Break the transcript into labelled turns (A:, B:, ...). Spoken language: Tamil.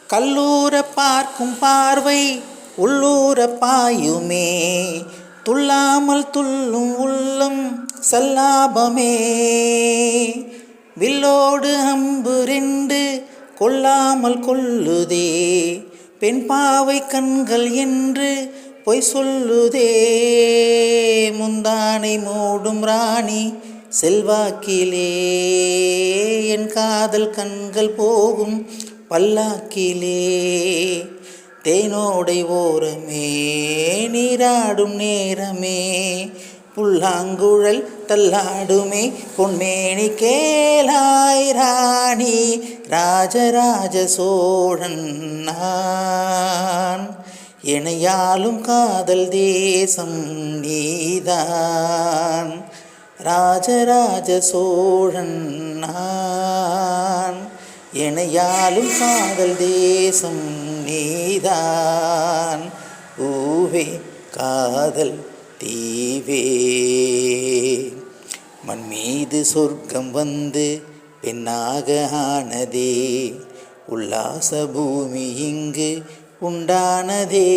A: கல்லூர பார்க்கும் பார்வை உள்ளூர பாயுமே, துள்ளாமல் துள்ளும் உள்ளம் சல்லாபமே. வில்லோடு அம்பு ரெண்டு கொல்லாமல் கொல்லுதே, பெண் பாவை கண்கள் என்று பொய் சொல்லுதே. முந்தானை மூடும் ராணி செல்வாக்கிலே, என் காதல் கண்கள் போகும் பல்லாக்கிலே. தேனோடை ஓரமே நீராடும் நேரமே, புல்லாங்குழல் தள்ளாடுமே பொன்மேனி கேளாய் ராணி. ராஜராஜ சோழன் நான், எனையாளும் காதல் தேசம் நீதான். ராஜராஜ சோழன் நான், எனையாளும் காதல் தேசம் நீதான். பூவே காதல் தீவே, மண் மீது சொர்க்கம் வந்து பெண்ணாக ஆனதே, உல்லாச பூமி இங்கு உண்டானதே.